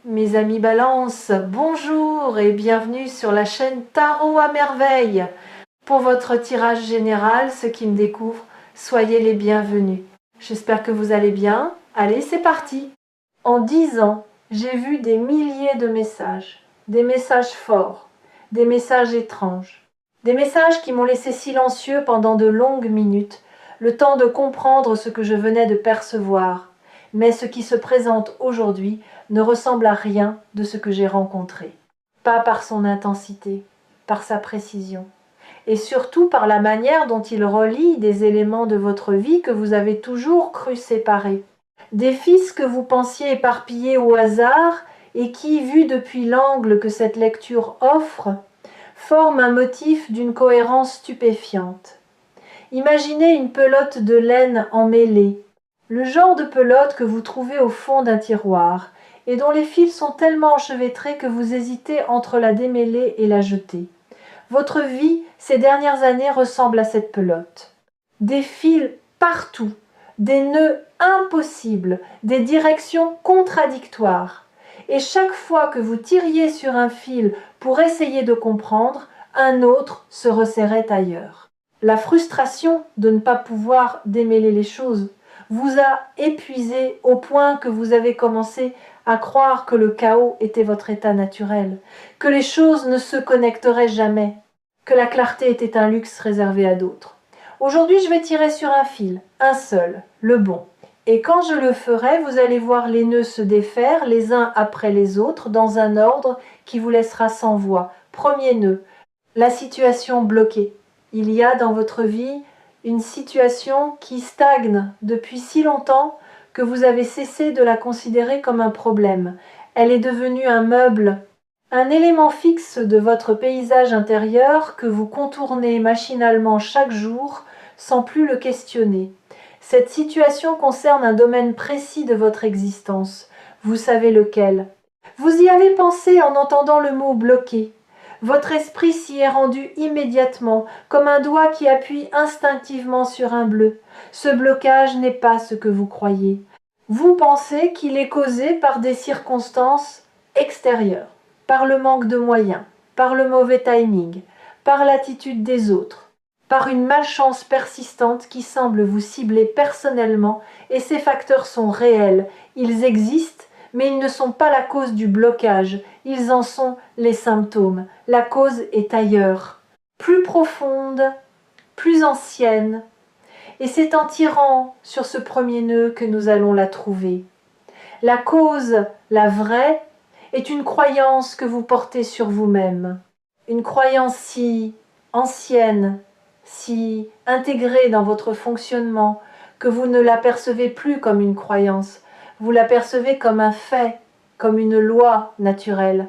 Mes amis Balance, bonjour et bienvenue sur la chaîne Tarot à merveille. Pour votre tirage général, ceux qui me découvrent, soyez les bienvenus. J'espère que vous allez bien. Allez, c'est parti. En 10 ans, j'ai vu des milliers de messages. Des messages forts, des messages étranges. Des messages qui m'ont laissé silencieux pendant de longues minutes, le temps de comprendre ce que je venais de percevoir. Mais ce qui se présente aujourd'hui ne ressemble à rien de ce que j'ai rencontré. Pas par son intensité, par sa précision, et surtout par la manière dont il relie des éléments de votre vie que vous avez toujours cru séparés. Des fils que vous pensiez éparpillés au hasard et qui, vus depuis l'angle que cette lecture offre, forment un motif d'une cohérence stupéfiante. Imaginez une pelote de laine emmêlée, le genre de pelote que vous trouvez au fond d'un tiroir et dont les fils sont tellement enchevêtrés que vous hésitez entre la démêler et la jeter. Votre vie, ces dernières années, ressemble à cette pelote. Des fils partout, des nœuds impossibles, des directions contradictoires. Et chaque fois que vous tiriez sur un fil pour essayer de comprendre, un autre se resserrait ailleurs. La frustration de ne pas pouvoir démêler les choses vous a épuisé au point que vous avez commencé à croire que le chaos était votre état naturel, que les choses ne se connecteraient jamais, que la clarté était un luxe réservé à d'autres. Aujourd'hui, je vais tirer sur un fil, un seul, le bon. Et quand je le ferai, vous allez voir les nœuds se défaire les uns après les autres dans un ordre qui vous laissera sans voix. Premier nœud, la situation bloquée. Il y a dans votre vie une situation qui stagne depuis si longtemps que vous avez cessé de la considérer comme un problème. Elle est devenue un meuble, un élément fixe de votre paysage intérieur que vous contournez machinalement chaque jour sans plus le questionner. Cette situation concerne un domaine précis de votre existence. Vous savez lequel. Vous y avez pensé en entendant le mot bloqué. Votre esprit s'y est rendu immédiatement, comme un doigt qui appuie instinctivement sur un bleu. Ce blocage n'est pas ce que vous croyez. Vous pensez qu'il est causé par des circonstances extérieures, par le manque de moyens, par le mauvais timing, par l'attitude des autres, par une malchance persistante qui semble vous cibler personnellement, et ces facteurs sont réels, ils existent, mais ils ne sont pas la cause du blocage, ils en sont les symptômes. La cause est ailleurs, plus profonde, plus ancienne, et c'est en tirant sur ce premier nœud que nous allons la trouver. La cause, la vraie, est une croyance que vous portez sur vous-même, une croyance si ancienne, si intégrée dans votre fonctionnement, que vous ne l'apercevez plus comme une croyance, vous l'apercevez comme un fait, comme une loi naturelle,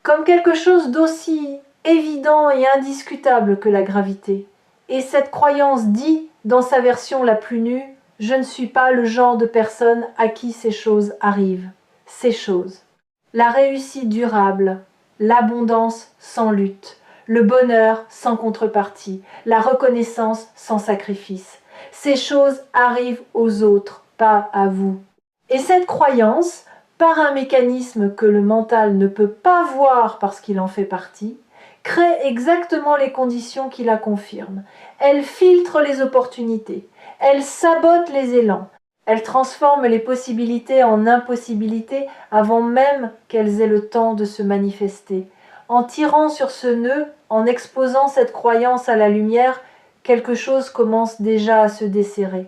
comme quelque chose d'aussi évident et indiscutable que la gravité. Et cette croyance dit, dans sa version la plus nue, « Je ne suis pas le genre de personne à qui ces choses arrivent. » Ces choses. La réussite durable, l'abondance sans lutte, le bonheur sans contrepartie, la reconnaissance sans sacrifice. Ces choses arrivent aux autres, pas à vous. Et cette croyance, par un mécanisme que le mental ne peut pas voir parce qu'il en fait partie, crée exactement les conditions qui la confirment. Elle filtre les opportunités, elle sabote les élans, elle transforme les possibilités en impossibilités avant même qu'elles aient le temps de se manifester. En tirant sur ce nœud, en exposant cette croyance à la lumière, quelque chose commence déjà à se desserrer.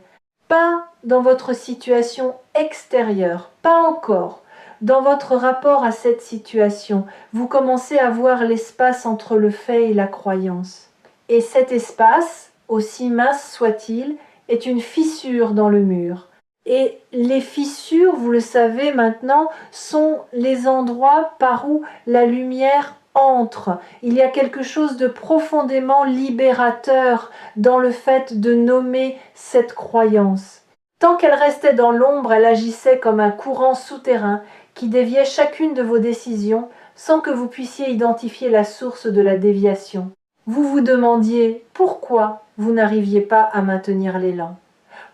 Pas dans votre situation extérieure, pas encore. Dans votre rapport à cette situation, vous commencez à voir l'espace entre le fait et la croyance. Et cet espace, aussi mince soit-il, est une fissure dans le mur. Et les fissures, vous le savez maintenant, sont les endroits par où la lumière entre. Il y a quelque chose de profondément libérateur dans le fait de nommer cette croyance. Tant qu'elle restait dans l'ombre, elle agissait comme un courant souterrain qui déviait chacune de vos décisions sans que vous puissiez identifier la source de la déviation. Vous vous demandiez pourquoi vous n'arriviez pas à maintenir l'élan.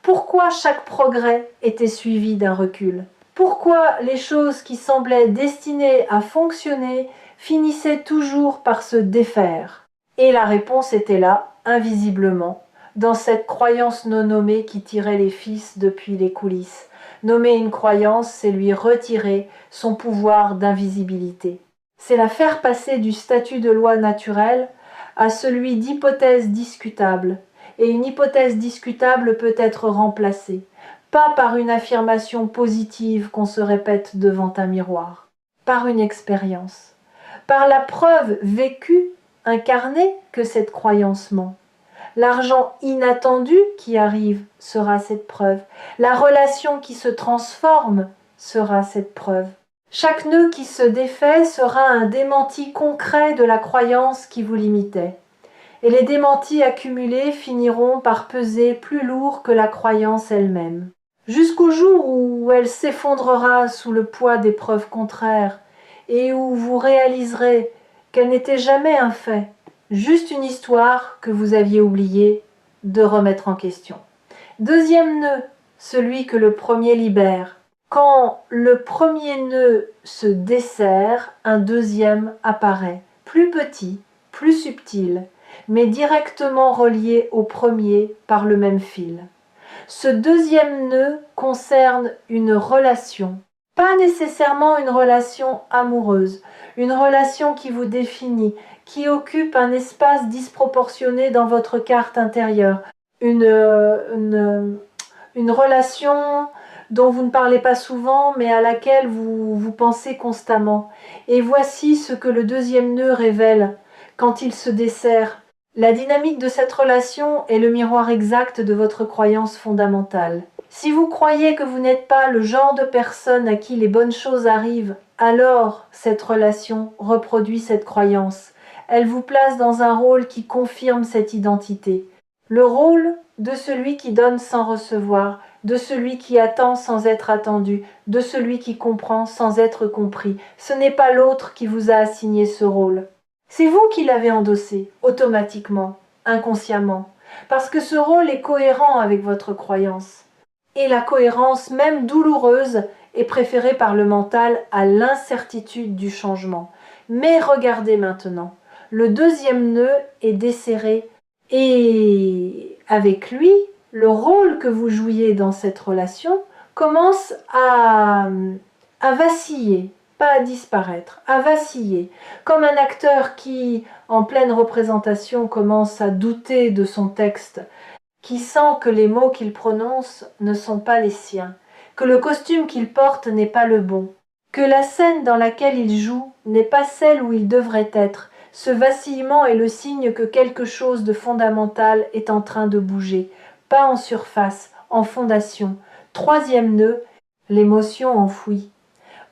Pourquoi chaque progrès était suivi d'un recul? Pourquoi les choses qui semblaient destinées à fonctionner finissaient toujours par se défaire? Et la réponse était là, invisiblement, dans cette croyance non nommée qui tirait les fils depuis les coulisses. Nommer une croyance, c'est lui retirer son pouvoir d'invisibilité. C'est la faire passer du statut de loi naturelle à celui d'hypothèse discutable. Et une hypothèse discutable peut être remplacée, pas par une affirmation positive qu'on se répète devant un miroir, par une expérience, par la preuve vécue, incarnée que cette croyance ment. L'argent inattendu qui arrive sera cette preuve. La relation qui se transforme sera cette preuve. Chaque nœud qui se défait sera un démenti concret de la croyance qui vous limitait. Et les démentis accumulés finiront par peser plus lourd que la croyance elle-même. Jusqu'au jour où elle s'effondrera sous le poids des preuves contraires et où vous réaliserez qu'elle n'était jamais un fait, juste une histoire que vous aviez oublié de remettre en question. Deuxième nœud, celui que le premier libère. Quand le premier nœud se desserre, un deuxième apparaît, plus petit, plus subtil, mais directement relié au premier par le même fil. Ce deuxième nœud concerne une relation, pas nécessairement une relation amoureuse, une relation qui vous définit, qui occupe un espace disproportionné dans votre carte intérieure, une relation dont vous ne parlez pas souvent, mais à laquelle vous pensez constamment. Et voici ce que le deuxième nœud révèle quand il se dessert. La dynamique de cette relation est le miroir exact de votre croyance fondamentale. Si vous croyez que vous n'êtes pas le genre de personne à qui les bonnes choses arrivent, alors cette relation reproduit cette croyance. Elle vous place dans un rôle qui confirme cette identité. Le rôle de celui qui donne sans recevoir, de celui qui attend sans être attendu, de celui qui comprend sans être compris. Ce n'est pas l'autre qui vous a assigné ce rôle. C'est vous qui l'avez endossé, automatiquement, inconsciemment, parce que ce rôle est cohérent avec votre croyance. Et la cohérence, même douloureuse, est préférée par le mental à l'incertitude du changement. Mais regardez maintenant, le deuxième nœud est desserré et avec lui, le rôle que vous jouiez dans cette relation commence à vaciller, pas à disparaître, à vaciller, comme un acteur qui, en pleine représentation, commence à douter de son texte, qui sent que les mots qu'il prononce ne sont pas les siens, que le costume qu'il porte n'est pas le bon, que la scène dans laquelle il joue n'est pas celle où il devrait être. Ce vacillement est le signe que quelque chose de fondamental est en train de bouger, pas en surface, en fondation. Troisième nœud, l'émotion enfouie.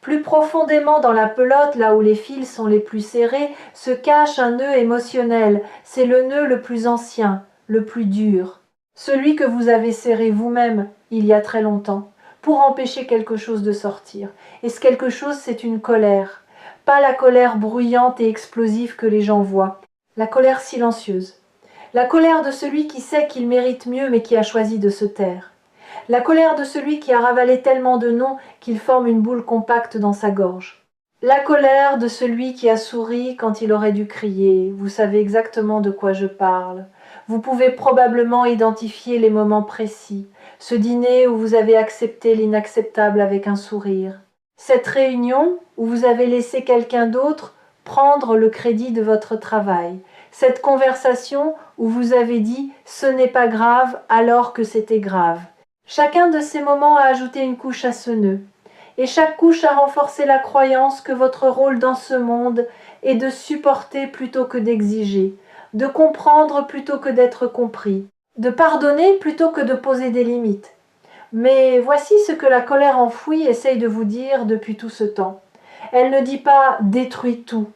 Plus profondément dans la pelote, là où les fils sont les plus serrés, se cache un nœud émotionnel. C'est le nœud le plus ancien, le plus dur. Celui que vous avez serré vous-même il y a très longtemps, pour empêcher quelque chose de sortir. Et ce quelque chose, c'est une colère. Pas la colère bruyante et explosive que les gens voient. La colère silencieuse. La colère de celui qui sait qu'il mérite mieux mais qui a choisi de se taire. La colère de celui qui a ravalé tellement de noms qu'il forme une boule compacte dans sa gorge. La colère de celui qui a souri quand il aurait dû crier. Vous savez exactement de quoi je parle. Vous pouvez probablement identifier les moments précis. Ce dîner où vous avez accepté l'inacceptable avec un sourire. Cette réunion où vous avez laissé quelqu'un d'autre prendre le crédit de votre travail. Cette conversation où vous avez dit « ce n'est pas grave » alors que c'était grave. Chacun de ces moments a ajouté une couche à ce nœud. Et chaque couche a renforcé la croyance que votre rôle dans ce monde est de supporter plutôt que d'exiger, de comprendre plutôt que d'être compris, de pardonner plutôt que de poser des limites. Mais voici ce que la colère enfouie essaye de vous dire depuis tout ce temps. Elle ne dit pas « détruis tout »,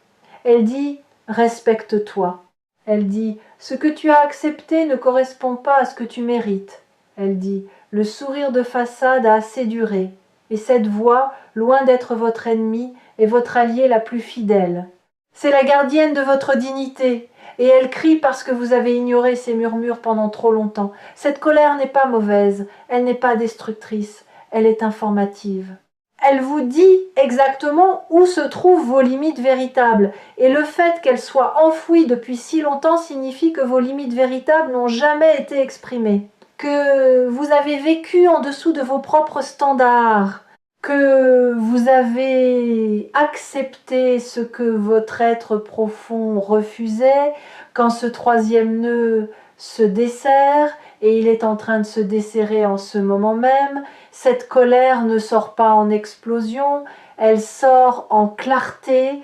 elle dit « respecte-toi ». Elle dit « ce que tu as accepté ne correspond pas à ce que tu mérites ». Elle dit « le sourire de façade a assez duré, et cette voix, loin d'être votre ennemie, est votre alliée la plus fidèle. C'est la gardienne de votre dignité, et elle crie parce que vous avez ignoré ses murmures pendant trop longtemps. Cette colère n'est pas mauvaise, elle n'est pas destructrice, elle est informative. Elle vous dit exactement où se trouvent vos limites véritables. Et le fait qu'elles soient enfouies depuis si longtemps signifie que vos limites véritables n'ont jamais été exprimées. Que vous avez vécu en dessous de vos propres standards. Que vous avez accepté ce que votre être profond refusait quand ce troisième nœud se desserre, et il est en train de se desserrer en ce moment même. Cette colère ne sort pas en explosion, elle sort en clarté,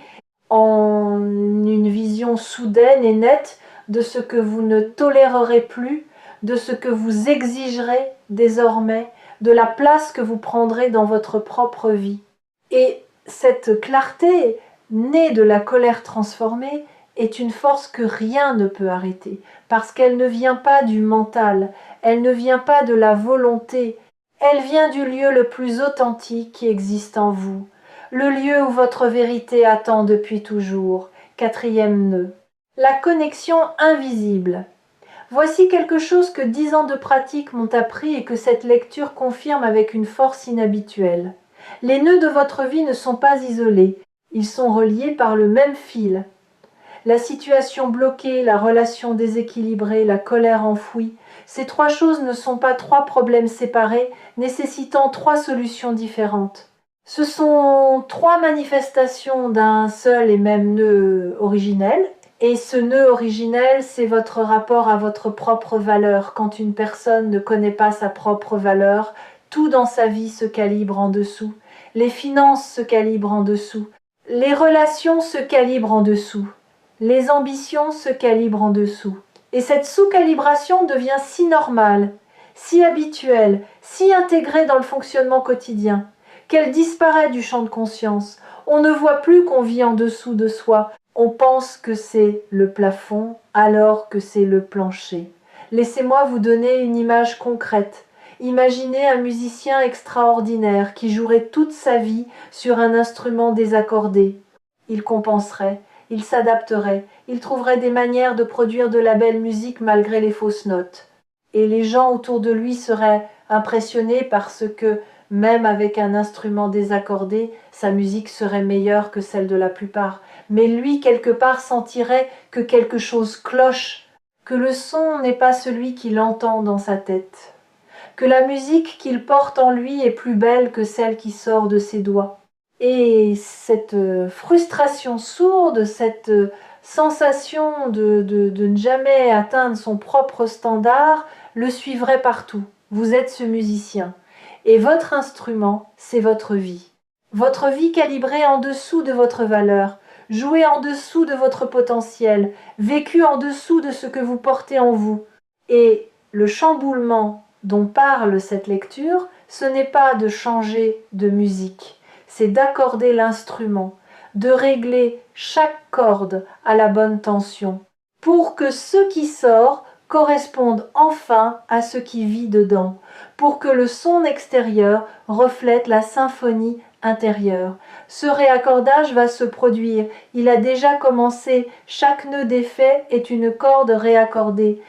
en une vision soudaine et nette de ce que vous ne tolérerez plus, de ce que vous exigerez désormais, de la place que vous prendrez dans votre propre vie. Et cette clarté, née de la colère transformée, est une force que rien ne peut arrêter, parce qu'elle ne vient pas du mental, elle ne vient pas de la volonté, elle vient du lieu le plus authentique qui existe en vous, le lieu où votre vérité attend depuis toujours. Quatrième nœud. La connexion invisible. Voici quelque chose que 10 ans de pratique m'ont appris et que cette lecture confirme avec une force inhabituelle. Les nœuds de votre vie ne sont pas isolés, ils sont reliés par le même fil. La situation bloquée, la relation déséquilibrée, la colère enfouie, ces trois choses ne sont pas trois problèmes séparés, nécessitant trois solutions différentes. Ce sont trois manifestations d'un seul et même nœud originel, et ce nœud originel, c'est votre rapport à votre propre valeur. Quand une personne ne connaît pas sa propre valeur, tout dans sa vie se calibre en dessous. Les finances se calibrent en dessous. Les relations se calibrent en dessous. Les ambitions se calibrent en dessous. Et cette sous-calibration devient si normale, si habituelle, si intégrée dans le fonctionnement quotidien, qu'elle disparaît du champ de conscience. On ne voit plus qu'on vit en dessous de soi. On pense que c'est le plafond alors que c'est le plancher. Laissez-moi vous donner une image concrète. Imaginez un musicien extraordinaire qui jouerait toute sa vie sur un instrument désaccordé. Il compenserait. Il s'adapterait, il trouverait des manières de produire de la belle musique malgré les fausses notes. Et les gens autour de lui seraient impressionnés parce que, même avec un instrument désaccordé, sa musique serait meilleure que celle de la plupart. Mais lui, quelque part, sentirait que quelque chose cloche, que le son n'est pas celui qu'il entend dans sa tête, que la musique qu'il porte en lui est plus belle que celle qui sort de ses doigts. Et cette frustration sourde, cette sensation de ne jamais atteindre son propre standard, le suivrait partout. Vous êtes ce musicien. Et votre instrument, c'est votre vie. Votre vie calibrée en dessous de votre valeur, jouée en dessous de votre potentiel, vécue en dessous de ce que vous portez en vous. Et le chamboulement dont parle cette lecture, ce n'est pas de changer de musique. C'est d'accorder l'instrument, de régler chaque corde à la bonne tension, pour que ce qui sort corresponde enfin à ce qui vit dedans, pour que le son extérieur reflète la symphonie intérieure. Ce réaccordage va se produire, il a déjà commencé, chaque nœud défait est une corde réaccordée,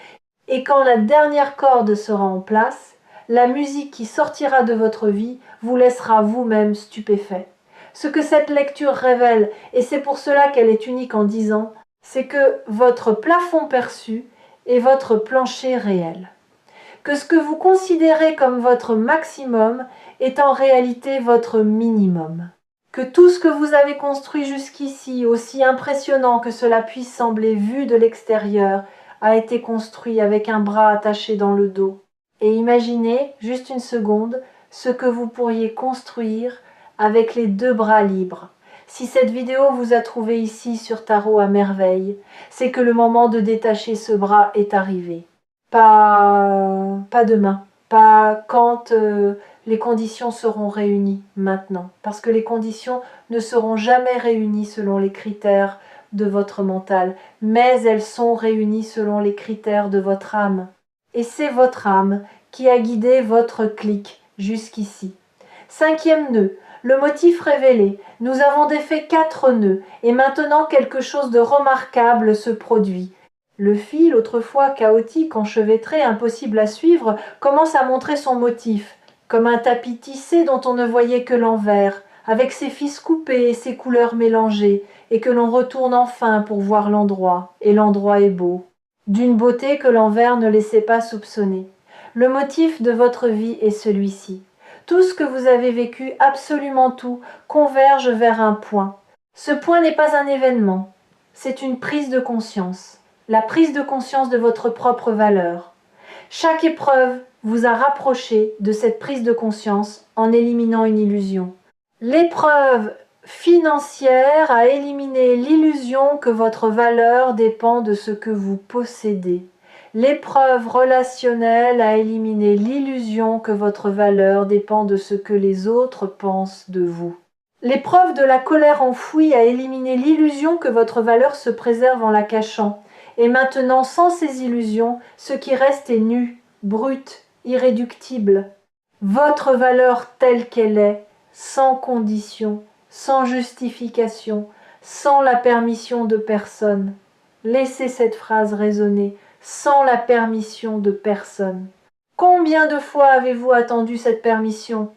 et quand la dernière corde sera en place, la musique qui sortira de votre vie vous laissera vous-même stupéfait. Ce que cette lecture révèle, et c'est pour cela qu'elle est unique en 10 ans, c'est que votre plafond perçu est votre plancher réel. Que ce que vous considérez comme votre maximum est en réalité votre minimum. Que tout ce que vous avez construit jusqu'ici, aussi impressionnant que cela puisse sembler vu de l'extérieur, a été construit avec un bras attaché dans le dos. Et imaginez, juste une seconde, ce que vous pourriez construire avec les deux bras libres. Si cette vidéo vous a trouvé ici sur Tarot à merveille, c'est que le moment de détacher ce bras est arrivé. Pas demain, pas quand les conditions seront réunies maintenant, parce que les conditions ne seront jamais réunies selon les critères de votre mental, mais elles sont réunies selon les critères de votre âme. Et c'est votre âme qui a guidé votre clic jusqu'ici. Cinquième nœud, le motif révélé. Nous avons défait 4 nœuds, et maintenant quelque chose de remarquable se produit. Le fil, autrefois chaotique, enchevêtré, impossible à suivre, commence à montrer son motif. comme un tapis tissé dont on ne voyait que l'envers, avec ses fils coupés et ses couleurs mélangées, et que l'on retourne enfin pour voir l'endroit, et l'endroit est beau, d'une beauté que l'envers ne laissait pas soupçonner. Le motif de votre vie est celui-ci. Tout ce que vous avez vécu, absolument tout, converge vers un point. Ce point n'est pas un événement, c'est une prise de conscience, la prise de conscience de votre propre valeur. Chaque épreuve vous a rapproché de cette prise de conscience en éliminant une illusion. L'épreuve financière a éliminé l'illusion que votre valeur dépend de ce que vous possédez. L'épreuve relationnelle a éliminé l'illusion que votre valeur dépend de ce que les autres pensent de vous. L'épreuve de la colère enfouie a éliminé l'illusion que votre valeur se préserve en la cachant. Et maintenant, sans ces illusions, ce qui reste est nu, brut, irréductible. Votre valeur telle qu'elle est, sans condition, sans justification, sans la permission de personne. Laissez cette phrase résonner, sans la permission de personne. Combien de fois avez-vous attendu cette permission ?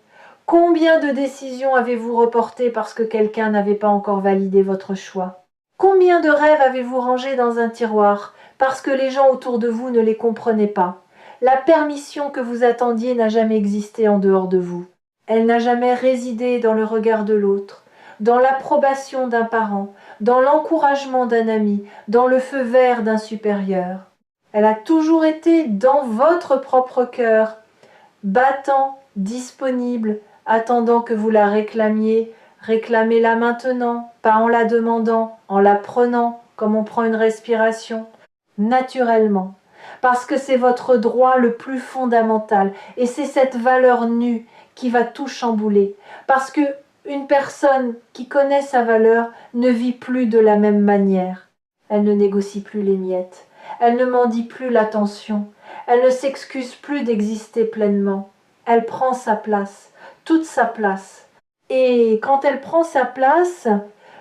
Combien de décisions avez-vous reportées parce que quelqu'un n'avait pas encore validé votre choix ? Combien de rêves avez-vous rangés dans un tiroir parce que les gens autour de vous ne les comprenaient pas ? La permission que vous attendiez n'a jamais existé en dehors de vous. Elle n'a jamais résidé dans le regard de l'autre, dans l'approbation d'un parent, dans l'encouragement d'un ami, dans le feu vert d'un supérieur. Elle a toujours été dans votre propre cœur, battant, disponible, attendant que vous la réclamiez. Réclamez-la maintenant, pas en la demandant, en la prenant, comme on prend une respiration, naturellement. Parce que c'est votre droit le plus fondamental, et c'est cette valeur nue qui va tout chambouler. Parce que une personne qui connaît sa valeur ne vit plus de la même manière. Elle ne négocie plus les miettes. Elle ne mendie plus l'attention. Elle ne s'excuse plus d'exister pleinement. Elle prend sa place, toute sa place. Et quand elle prend sa place,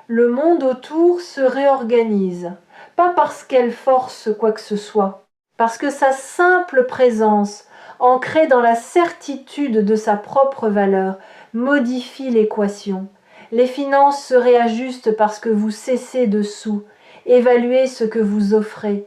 le monde autour se réorganise. Pas parce qu'elle force quoi que ce soit, parce que sa simple présence, ancrée dans la certitude de sa propre valeur, modifie l'équation. Les finances se réajustent parce que vous cessez de sous, évaluez ce que vous offrez.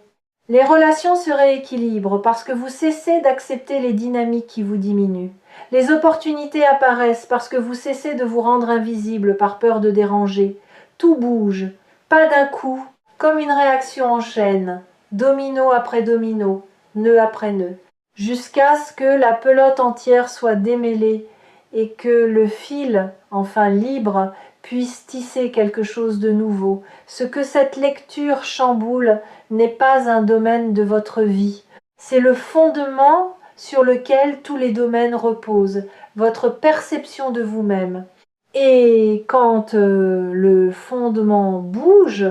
Les relations se rééquilibrent parce que vous cessez d'accepter les dynamiques qui vous diminuent. Les opportunités apparaissent parce que vous cessez de vous rendre invisible par peur de déranger. Tout bouge, pas d'un coup, comme une réaction en chaîne, domino après domino, nœud après nœud, jusqu'à ce que la pelote entière soit démêlée et que le fil, enfin libre, puisse tisser quelque chose de nouveau. Ce que cette lecture chamboule n'est pas un domaine de votre vie. C'est le fondement sur lequel tous les domaines reposent, votre perception de vous-même. Et quand le fondement bouge,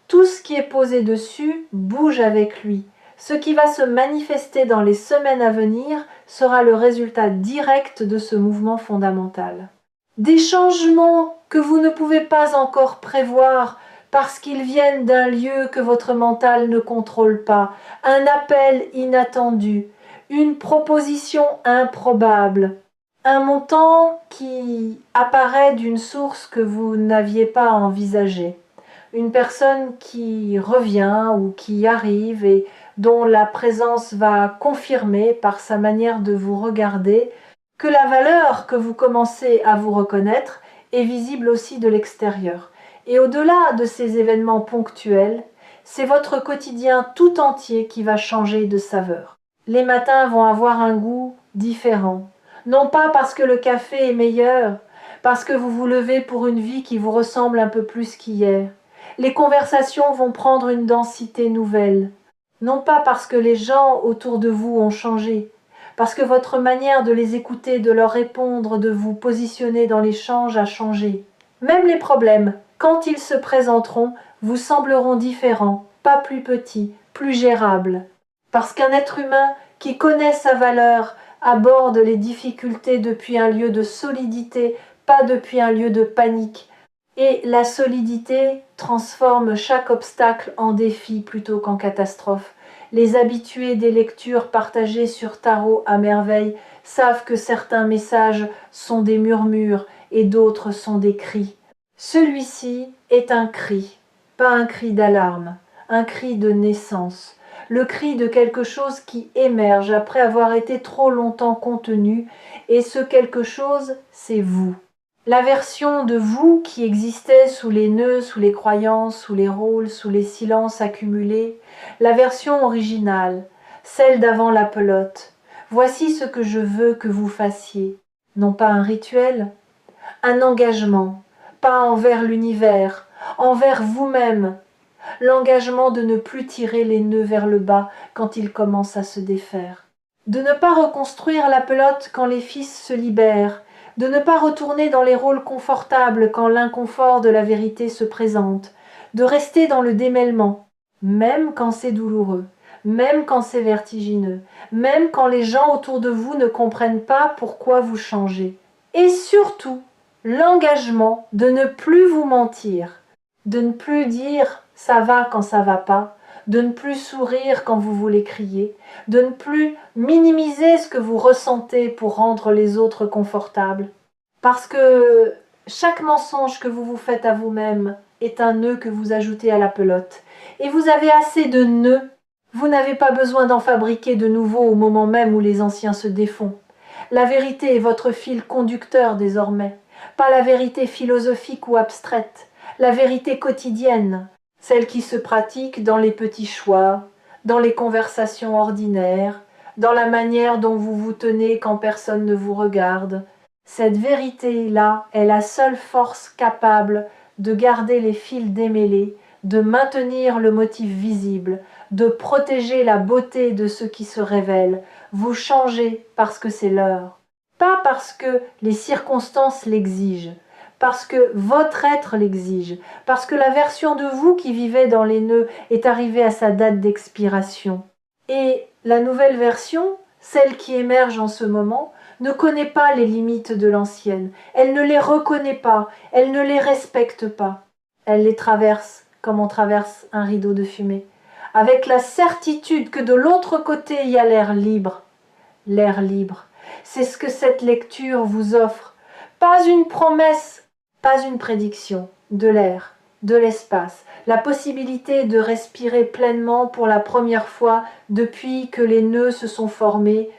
tout ce qui est posé dessus bouge avec lui. Ce qui va se manifester dans les semaines à venir sera le résultat direct de ce mouvement fondamental. Des changements que vous ne pouvez pas encore prévoir parce qu'ils viennent d'un lieu que votre mental ne contrôle pas, un appel inattendu, une proposition improbable, un montant qui apparaît d'une source que vous n'aviez pas envisagée, une personne qui revient ou qui arrive et dont la présence va confirmer par sa manière de vous regarder que la valeur que vous commencez à vous reconnaître est visible aussi de l'extérieur. Et au-delà de ces événements ponctuels, c'est votre quotidien tout entier qui va changer de saveur. Les matins vont avoir un goût différent. Non pas parce que le café est meilleur, parce que vous vous levez pour une vie qui vous ressemble un peu plus qu'hier. Les conversations vont prendre une densité nouvelle. Non pas parce que les gens autour de vous ont changé, parce que votre manière de les écouter, de leur répondre, de vous positionner dans l'échange a changé. Même les problèmes, quand ils se présenteront, vous sembleront différents, pas plus petits, plus gérables. Parce qu'un être humain qui connaît sa valeur aborde les difficultés depuis un lieu de solidité, pas depuis un lieu de panique. Et la solidité transforme chaque obstacle en défi plutôt qu'en catastrophe. Les habitués des lectures partagées sur Tarot à merveille savent que certains messages sont des murmures et d'autres sont des cris. Celui-ci est un cri, pas un cri d'alarme, un cri de naissance, le cri de quelque chose qui émerge après avoir été trop longtemps contenu, et ce quelque chose, c'est vous. La version de vous qui existait sous les nœuds, sous les croyances, sous les rôles, sous les silences accumulés, la version originale, celle d'avant la pelote. Voici ce que je veux que vous fassiez. Non pas un rituel, un engagement, pas envers l'univers, envers vous-même. L'engagement de ne plus tirer les nœuds vers le bas quand ils commencent à se défaire. De ne pas reconstruire la pelote quand les fils se libèrent, de ne pas retourner dans les rôles confortables quand l'inconfort de la vérité se présente, de rester dans le démêlement, même quand c'est douloureux, même quand c'est vertigineux, même quand les gens autour de vous ne comprennent pas pourquoi vous changez. Et surtout, l'engagement de ne plus vous mentir, de ne plus dire « ça va quand ça va pas », de ne plus sourire quand vous voulez crier, de ne plus minimiser ce que vous ressentez pour rendre les autres confortables. Parce que chaque mensonge que vous vous faites à vous-même est un nœud que vous ajoutez à la pelote. Et vous avez assez de nœuds. Vous n'avez pas besoin d'en fabriquer de nouveaux au moment même où les anciens se défont. La vérité est votre fil conducteur désormais, pas la vérité philosophique ou abstraite, la vérité quotidienne, celle qui se pratique dans les petits choix, dans les conversations ordinaires, dans la manière dont vous vous tenez quand personne ne vous regarde. Cette vérité-là est la seule force capable de garder les fils démêlés, de maintenir le motif visible, de protéger la beauté de ce qui se révèle. Vous changez parce que c'est l'heure, pas parce que les circonstances l'exigent, parce que votre être l'exige, parce que la version de vous qui vivait dans les nœuds est arrivée à sa date d'expiration. Et la nouvelle version, celle qui émerge en ce moment, ne connaît pas les limites de l'ancienne, elle ne les reconnaît pas, elle ne les respecte pas. Elle les traverse comme on traverse un rideau de fumée, avec la certitude que de l'autre côté il y a l'air libre. L'air libre, c'est ce que cette lecture vous offre. Pas une promesse, pas une prédiction, de l'air, de l'espace, la possibilité de respirer pleinement pour la première fois depuis que les nœuds se sont formés.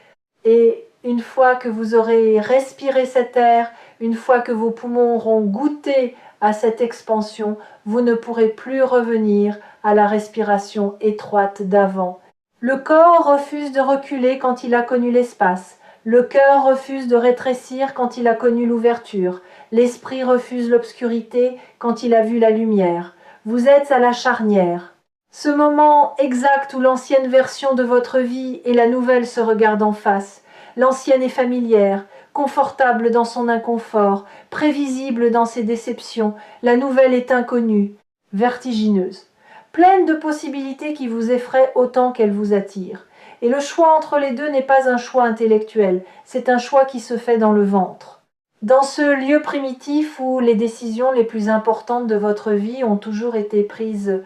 Et une fois que vous aurez respiré cet air, une fois que vos poumons auront goûté à cette expansion, vous ne pourrez plus revenir à la respiration étroite d'avant. Le corps refuse de reculer quand il a connu l'espace. Le cœur refuse de rétrécir quand il a connu l'ouverture. L'esprit refuse l'obscurité quand il a vu la lumière. Vous êtes à la charnière. Ce moment exact où l'ancienne version de votre vie et la nouvelle se regardent en face. L'ancienne est familière, confortable dans son inconfort, prévisible dans ses déceptions. La nouvelle est inconnue, vertigineuse, pleine de possibilités qui vous effraient autant qu'elles vous attirent. Et le choix entre les deux n'est pas un choix intellectuel, c'est un choix qui se fait dans le ventre. Dans ce lieu primitif où les décisions les plus importantes de votre vie ont toujours été prises,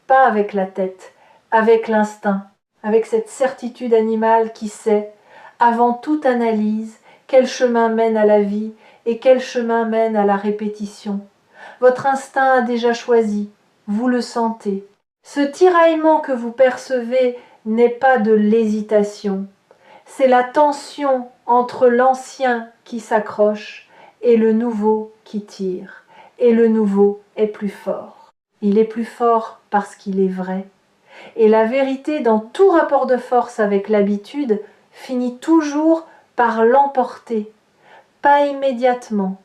pas avec la tête, avec l'instinct, avec cette certitude animale qui sait, avant toute analyse, quel chemin mène à la vie et quel chemin mène à la répétition. Votre instinct a déjà choisi, vous le sentez. Ce tiraillement que vous percevez n'est pas de l'hésitation, c'est la tension entre l'ancien qui s'accroche et le nouveau qui tire. Et le nouveau est plus fort. Il est plus fort parce qu'il est vrai. Et la vérité dans tout rapport de force avec l'habitude finit toujours par l'emporter. Pas immédiatement,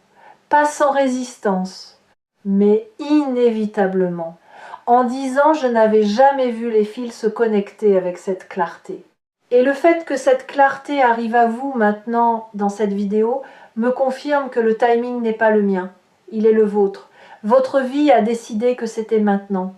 pas sans résistance, mais inévitablement. En 10 ans, je n'avais jamais vu les fils se connecter avec cette clarté. Et le fait que cette clarté arrive à vous maintenant dans cette vidéo me confirme que le timing n'est pas le mien, il est le vôtre. Votre vie a décidé que c'était maintenant.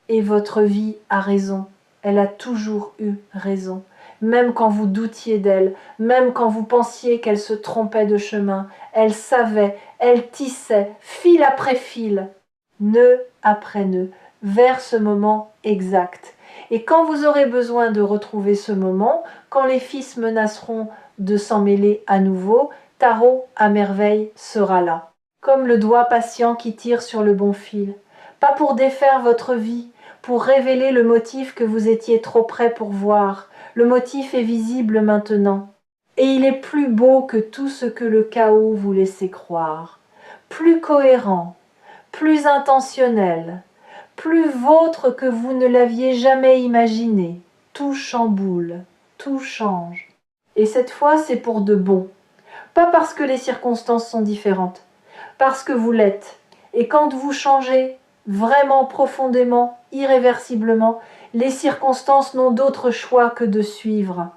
Et votre vie a raison, elle a toujours eu raison. Même quand vous doutiez d'elle, même quand vous pensiez qu'elle se trompait de chemin, elle savait, elle tissait, fil après fil, nœud après nœud, vers ce moment exact. Et quand vous aurez besoin de retrouver ce moment, quand les fils menaceront de s'en mêler à nouveau, Tarot à merveille sera là. Comme le doigt patient qui tire sur le bon fil. Pas pour défaire votre vie, pour révéler le motif que vous étiez trop près pour voir. Le motif est visible maintenant. Et il est plus beau que tout ce que le chaos vous laissait croire. Plus cohérent, plus intentionnel, plus vôtre que vous ne l'aviez jamais imaginé. Tout chamboule, tout change. Et cette fois, c'est pour de bon. Pas parce que les circonstances sont différentes, parce que vous l'êtes. Et quand vous changez, vraiment profondément, irréversiblement, les circonstances n'ont d'autre choix que de suivre.